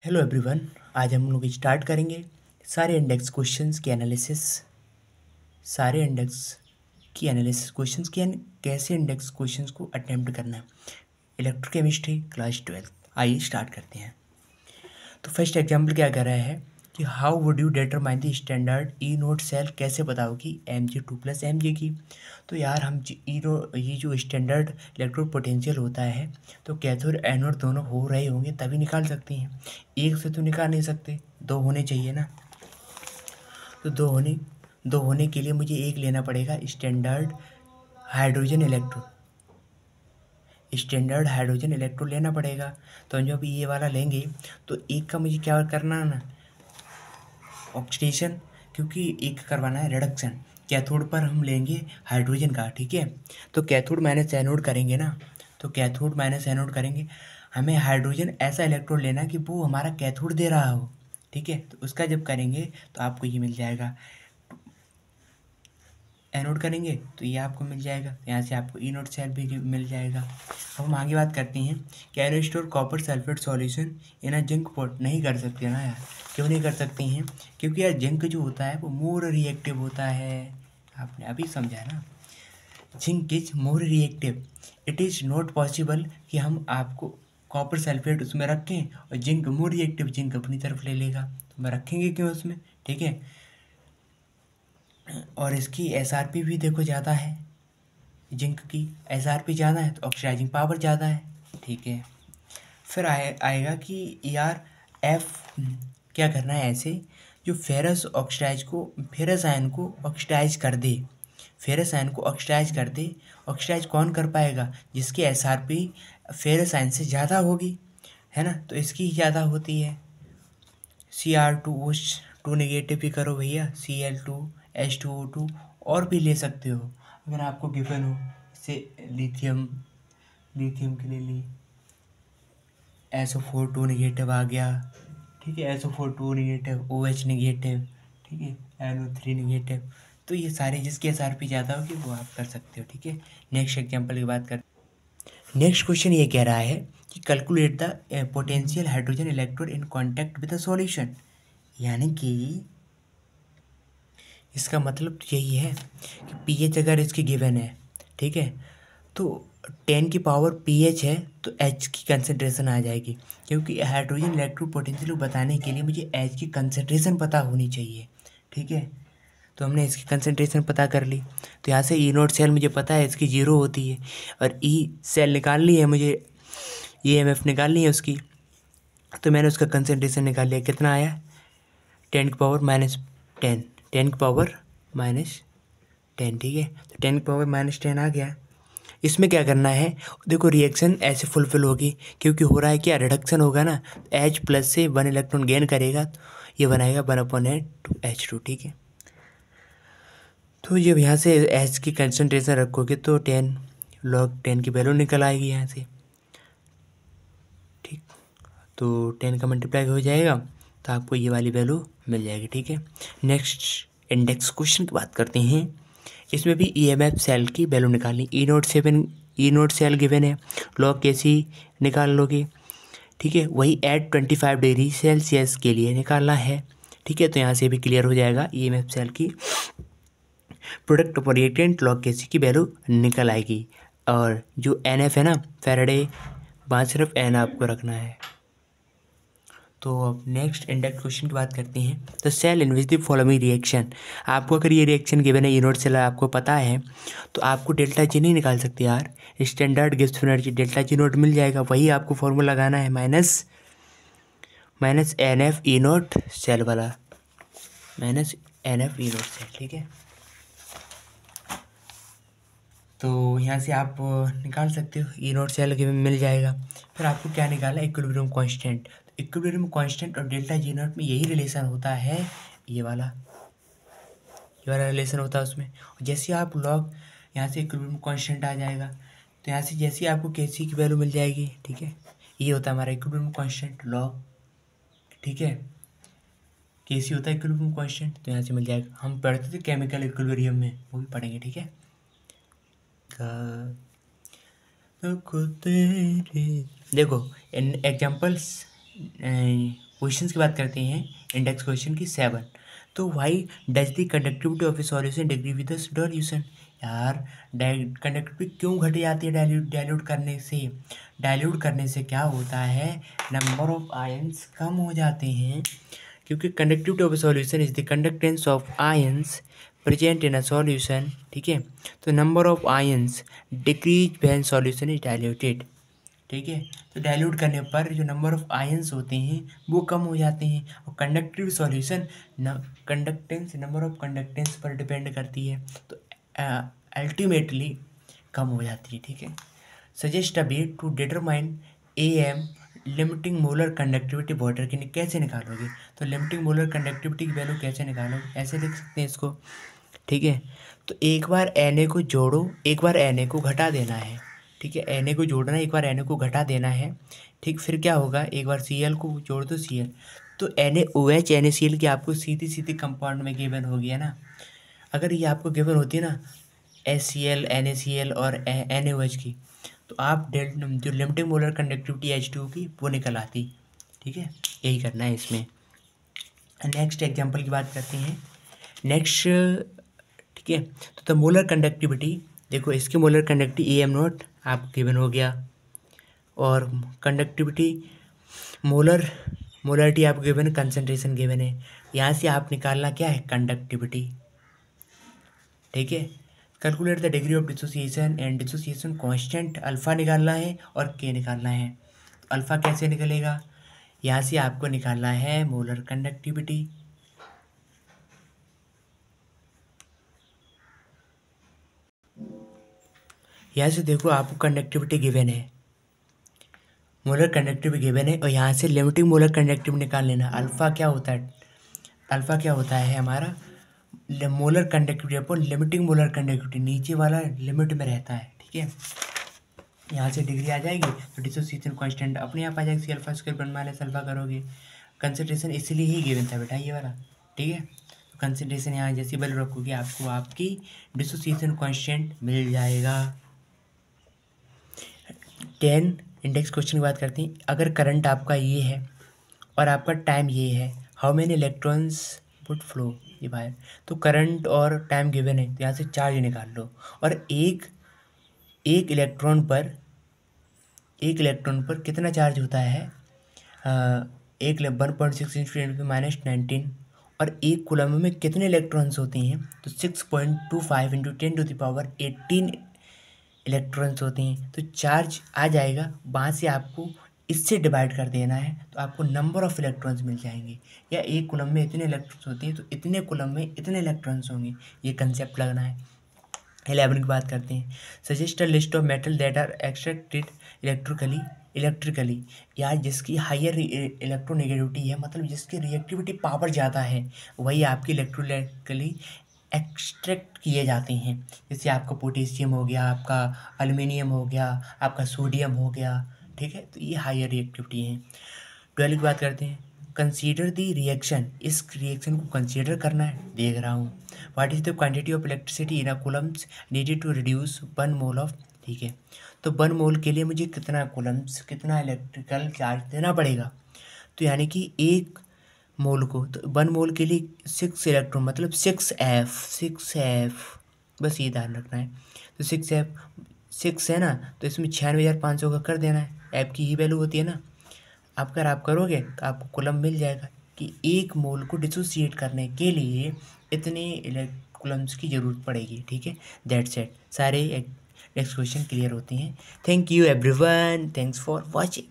Hello everyone. आज हम लोग स्टार्ट करेंगे सारे इंडेक्स क्वेश्चंस की एनालिसिस। सारे इंडेक्स की एनालिसिस क्वेश्चंस की कैसे इंडेक्स क्वेश्चंस को अटेम्प्ट करना है। Electrochemistry class 12। आइए स्टार्ट करते हैं। तो फर्स्ट एग्जाम्पल क्या कर रहा है कि how would you determine the standard E note cell, कैसे बताओगी Mg2 + Mg की। तो यार हम ये जो स्टैंडर्ड इलेक्ट्रोड पोटेंशियल होता है तो कैथोड एनोड दोनों हो रहे होंगे तभी निकाल सकते हैं। एक से तो निकाल नहीं सकते, दो होने चाहिए ना। तो दो होने के लिए मुझे एक लेना पड़ेगा standard hydrogen electrode. Standard hydrogen electrode लेना पड़ेगा। तो हम जब ये वाला लेंगे तो एक का मुझे क्या करना है ना, ऑक्सीडेशन, क्योंकि एक करवाना है रिडक्शन। कैथोड पर हम लेंगे हाइड्रोजन का, ठीक है। तो कैथोड माइनस एनोड करेंगे ना, तो कैथोड माइनस एनोड करेंगे। हमें हाइड्रोजन ऐसा इलेक्ट्रोड लेना कि वो हमारा कैथोड दे रहा हो, ठीक है। तो उसका जब करेंगे तो आपको ये मिल जाएगा, एनोड करेंगे तो ये आपको मिल जाएगा, यहाँ से आपको ई नोट सेल भी मिल जाएगा। अब हम आगे बात करते हैं, can store copper sulphate solution in a zinc pot. नहीं कर सकते ना यार। क्यों नहीं कर सकती हैं? क्योंकि यार जिंक जो होता है वो मोर रिएक्टिव होता है। आपने अभी समझा ना, zinc is more reactive. It is not possible कि हम आपको कॉपर सल्फेट उसमें रखें और जिंक मोर रिएक्टिव, जिंक अपनी तरफ ले लेगा, तो हम रखेंगे क्यों उसमें, ठीक है। और इसकी एसआरपी भी देखो ज़्यादा है, जिंक की एसआरपी ज़्यादा है तो ऑक्सीडाइजिंग पावर ज़्यादा है, ठीक है। फिर आएगा कि यार एफ क्या करना है ऐसे, जो फेरस आयन को ऑक्सीडाइज कर दे। फेरस आयन को ऑक्सीडाइज कर दे। ऑक्सीडाइज कौन कर पाएगा? जिसकी एसआरपी फेरस आयन से ज़्यादा होगी, है ना। तो इसकी ज़्यादा होती है। Cr2O2 नेगेटिव भी करो भैया, Cl2H2O2 और भी ले सकते हो अगर आपको गिवन हो। जैसे लिथियम, लिथियम के लिए SO4 2 नेगेटिव आ गया, ठीक है। SO4 2 नेगेटिव, OH नेगेटिव, ठीक है, NO3 नेगेटिव। तो ये सारे जिसकी एसआरपी ज़्यादा होगी वो आप कर सकते हो, ठीक है। नेक्स्ट एग्जाम्पल की बात कर, नेक्स्ट क्वेश्चन ये कह रहा है कि calculate the potential hydrogen electrode in contact with the solution. यानी कि इसका मतलब यही है कि पीएच अगर इसकी गिवन है, ठीक है, तो 10 की पावर पीएच है तो एच की कंसनट्रेशन आ जाएगी। क्योंकि हाइड्रोजन इलेक्ट्रो पोटेंशियल को बताने के लिए मुझे एच की कंसनट्रेशन पता होनी चाहिए, ठीक है। तो हमने इसकी कंसनट्रेशन पता कर ली। तो यहाँ से ई नोट सेल मुझे पता है इसकी 0 होती है, और ई सेल निकालनी है मुझे, ई एम एफ निकालनी है उसकी। तो मैंने उसका कंसनट्रेशन निकाल लिया, कितना आया, 10 की पावर -10, 10 की पावर -10, ठीक है। तो 10 की पावर -10 आ गया। इसमें क्या करना है, देखो रिएक्शन ऐसे फुलफिल होगी क्योंकि हो रहा है क्या, रिडक्शन होगा ना। H+ से 1 इलेक्ट्रॉन गेन करेगा तो ये बनाएगा 1/8 ठीक है। तो जब यहाँ से H की कंसनट्रेशन रखोगे तो 10 log 10 की वैल्यू निकल आएगी यहाँ से, ठीक। तो 10 का मल्टीप्लाई हो जाएगा तो आपको ये वाली वैल्यू मिल जाएगी, ठीक है। नेक्स्ट इंडेक्स क्वेश्चन की बात करते हैं। इसमें भी ईएमएफ सेल की वैल्यू निकालनी। ई नोट सेल गिवन है, लॉग कैसी निकाल लोगे, ठीक है। वही एट 25 डिग्री सेल्सियस के लिए निकालना है, ठीक है। तो यहाँ से भी क्लियर हो जाएगा, ईएमएफ सेल की प्रोडक्ट ऑफ रिएक्टेंट लॉग कैसी की वैल्यू निकल आएगी। और जो एन एफ है ना, फैराडे, वहाँ सिर्फ एन आपको रखना है। तो अब नेक्स्ट इंडेक्स क्वेश्चन की बात करते हैं। तो cell in which the following reaction, आपको अगर ये रिएक्शन गिवन है, यूनिट सेल आपको पता है, तो आपको डेल्टा जी नहीं निकाल सकते यार। Standard Gibbs energy delta G naught मिल जाएगा, वही आपको फॉर्मूला लगाना है, minus n F E note cell वाला, minus n F E note cell, ठीक है। तो यहाँ से आप निकाल सकते हो, ई नोट सेल के मिल जाएगा। फिर आपको क्या निकालना है, इक्विलिब्रियम कांस्टेंट। तो इक्विलिब्रियम कांस्टेंट और डेल्टा जी नोट में यही रिलेशन होता है, ये वाला रिलेशन होता है उसमें। और जैसे आप लॉग, यहाँ से इक्विलिब्रियम कांस्टेंट आ जाएगा, तो यहाँ से जैसे आपको केसी की वैल्यू मिल जाएगी, ठीक है। ये होता है हमारा इक्विलिब्रियम कांस्टेंट लॉग, ठीक है। केसी होता है इक्विलिब्रियम कांस्टेंट, तो यहाँ से मिल जाएगा। हम पढ़ते थे केमिकल इक्विलिब्रियम में, वो भी पढ़ेंगे, ठीक है। देखो इन एग्जाम्पल्स क्वेश्चंस की बात करते हैं, इंडेक्स क्वेश्चन की 7। तो why does the conductivity of A solution degree with the solution. यार कंडक्टिविटी क्यों घट जाती है डाइल्यूट करने से? डाइल्यूट करने से क्या होता है, नंबर ऑफ आयंस कम हो जाते हैं, क्योंकि conductivity of A solution is the conductance of ions present in a solution. ठीक है, तो number of ions decrease when solution is diluted. ठीक है, तो डाइल्यूट करने पर जो नंबर ऑफ आयंस होते हैं वो कम हो जाते हैं, और conductive solution conductance number of conductance पर डिपेंड करती है, तो अल्टीमेटली कम हो जाती है। ठीक है, suggest a way to determine AM limiting molar conductivity water की। कैसे निकालोगे? तो लिमिटिंग मोलर कंडक्टिविटी की वैल्यू कैसे निकालोगे, ऐसे लिख सकते हैं इसको। ठीक है, तो एक बार Na को जोड़ो, एक बार Na को घटा देना है। ठीक है, Na को जोड़ना है, एक बार Na को घटा देना है। ठीक, फिर क्या होगा, एक बार Cl को जोड़ दो Cl, तो NaOH NaCl की आपको सीधी सीधी कंपाउंड में गिवन होगी, है ना। अगर ये आपको गिवन होती है ना HCl NaCl और NaOH की, तो आप जो लिमिटिंग मोलर कंडक्टिविटी H2 की वो निकल आती। ठीक है, यही करना है इसमें। नेक्स्ट एग्जांपल की बात करते हैं। नेक्स्ट, ठीक है, तो द मोलर कंडक्टिविटी, देखो इसकी मोलर कंडक्टिविटी AM0 आपको गिवन हो गया, और कंडक्टिविटी मोलरिटी आपको गिवन, कंसंट्रेशन गिवन है। यहाँ से आप निकालना क्या है, कंडक्टिविटी। ठीक है, calculate the degree of dissociation and dissociation constant, alpha निकालना है और के निकालना है। तो अल्फ़ा कैसे निकलेगा, यहाँ से आपको निकालना है मोलर कंडक्टिविटी। यहाँ से देखो आपको कंडक्टिविटी गिवन है, मोलर कंडक्टिविटी गिवन है, और यहाँ से लिमिटिंग मोलर कंडक्टिविटी निकाल लेना। अल्फ़ा क्या होता है, अल्फ़ा क्या होता है हमारा, molar conductivity upon limiting molar conductivity, नीचे वाला लिमिट में रहता है। ठीक है, यहाँ से डिग्री आ जाएगी, तो डिसोसिएशन कांस्टेंट अपने आप आ जाएगी, C⁴ 1 माइनस अल्फ़ा करोगे। कंसंट्रेशन इसलिए ही गिवन था बेटा ये वाला। ठीक है, तो कंसंट्रेशन यहाँ जैसी वैल्यू रखोगे आपको आपकी डिसोसिएशन कांस्टेंट मिल जाएगा। 10 इंडेक्स क्वेश्चन की बात करते हैं। अगर करंट आपका ये है और आपका टाइम ये है, how many electrons would flow ये बाहर, तो करंट और टाइम गिवन है, तो यहाँ से चार्ज निकाल लो, और एक इलेक्ट्रॉन पर कितना चार्ज होता है, 1.6 इंटू 10⁻⁹, और एक कूलम में कितने इलेक्ट्रॉन्स होते हैं, तो 6.25 इंटू 10⁻18 इलेक्ट्रॉन्स होते हैं। तो चार्ज आ जाएगा, वहाँ से आपको इससे डिवाइड कर देना है, तो आपको नंबर ऑफ़ इलेक्ट्रॉन्स मिल जाएंगे, या एक कूलम में इतने इलेक्ट्रॉन्स होते हैं तो इतने कूलम में इतने इलेक्ट्रॉन्स होंगे, ये कंसेप्ट लगना है। 11 की बात करते हैं। Suggest a list of metal that are extracted electrically, या जिसकी हायर इलेक्ट्रोनेगेटिविटी है, मतलब जिसकी रिएक्टिविटी पावर ज़्यादा है, वही आपकी इलेक्ट्रिकली एक्सट्रैक्ट किए जाते हैं। जैसे आपका पोटेशियम हो गया, आपका एल्युमिनियम हो गया, आपका सोडियम हो गया। ठीक है, तो ये हायर रिएक्टिविटी है। 12 की बात करते हैं। कंसीडर द रिएक्शन, इस रिएक्शन को कंसीडर करना है, देख रहा हूँ। What is the quantity of electricity in a coulombs needed to reduce 1 mole of. ठीक है, तो 1 मोल के लिए मुझे कितना कूलम्स, कितना इलेक्ट्रिकल चार्ज देना पड़ेगा, तो यानी कि 1 मोल को, तो 1 मोल के लिए 6 इलेक्ट्रॉन, मतलब 6F, बस ये ध्यान रखना है। तो 6 है ना, तो इसमें 96,500 का कर देना है, F की ही वैल्यू होती है ना। अगर आप करोगे तो आपको कूलम मिल जाएगा कि 1 मोल को डिसोसिएट करने के लिए इतने कूलम्स की ज़रूरत पड़ेगी। ठीक है, दैट्स इट, सारे नेक्स्ट क्वेश्चन क्लियर होते हैं। Thank you everyone, thanks for watching.